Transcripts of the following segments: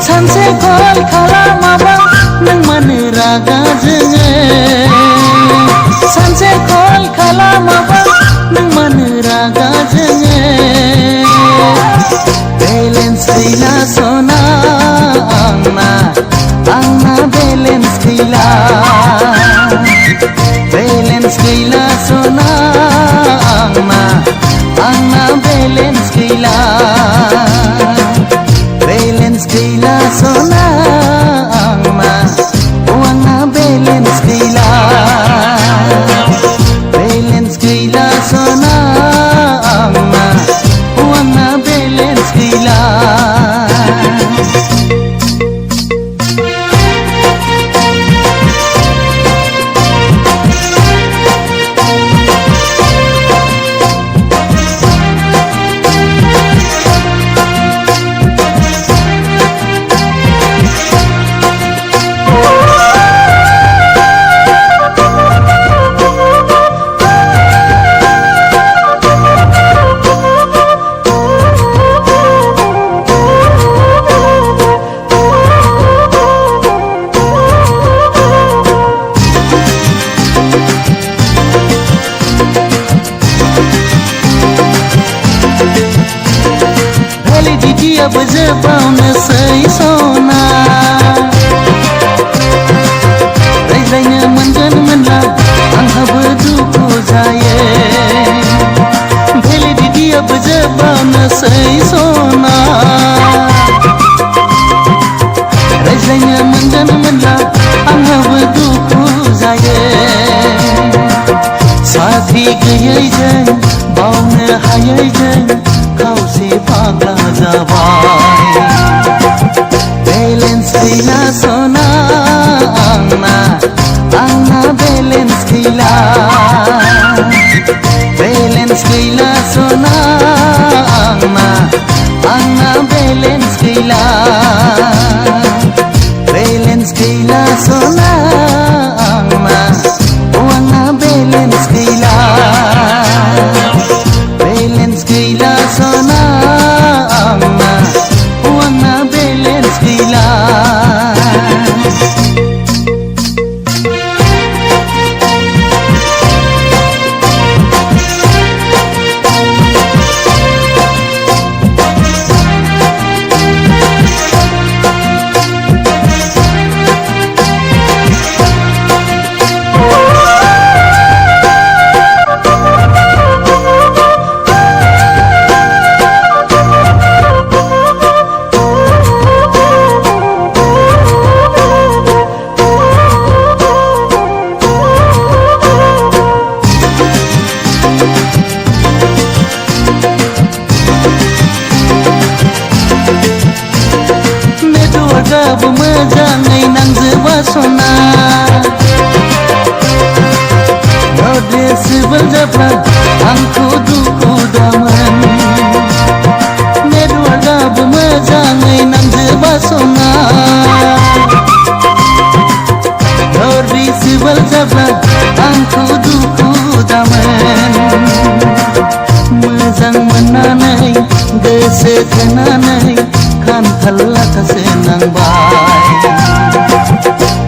सानसे कल खालामाबा नों मानो रागा जोङो सानसे कल खालामाबा नों मानो रागा जोङो बेलेन्स गैला सना आंना बेलेन्स गैला बेलेन्स गैला सना आंना बेलेन्स गैला बेलेन्स गैला सना आंना बेलेन्स गैला बेलेन्स गैला सना आंना बेलेन्स गैला अब जोबावनोसै सना रायज्लायनो मोनगोन मोनला आंहाबो दुखु जायो भेलिडिटि अब जोबावनोसै सना रायज्लायनो मोनगोन मोनला आंहाबो दुखु जायो साख्रि गैयैजों बावनो हायैजों खावसे फाग्ला जाबाय बेलेन्स गैला सना आंना बेलेन्स गैला बेलेन्स गैला सना आंना बेलेन्स गैला बेलेन्स गैला सना आंना बेलेन्स गैला बेलेन्स गैला सना आंना बेलेन्स गैला नेटवर्कआबो मोजाङै नांजोबा सना नोदेसिबोल जाब्ला आंखौ दुखु दामोन नेटवर्कआबो मोजाङै नांजोबा सना नोदेसिबोल जाब्ला आंखौ दुखु दामोन मोजां मोननानै गोसो थोनानै खान्थाल लाथासो नांबाय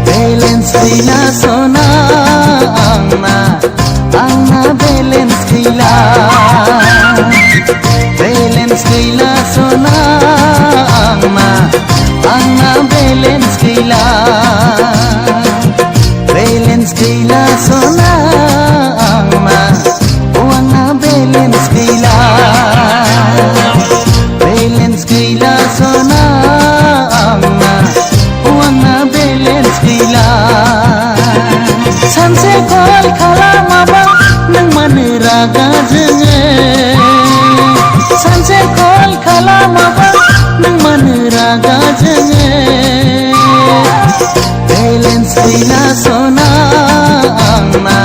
बेलेन्स गैला सना आंना बेलेन्स गैला बेलेन्स गैला सना आंना बेलेन्स गैला बेलेन्स गैला सना आंना बेलेन्स गैला बेलेन्स गैला सना आंना बेलेन्स गैला सानसे कल खालामाबा नों मानो रागा जोङो सानसे कल खालामाबा नों मानो रागा जोङो बेलेन्स गैला सना आंना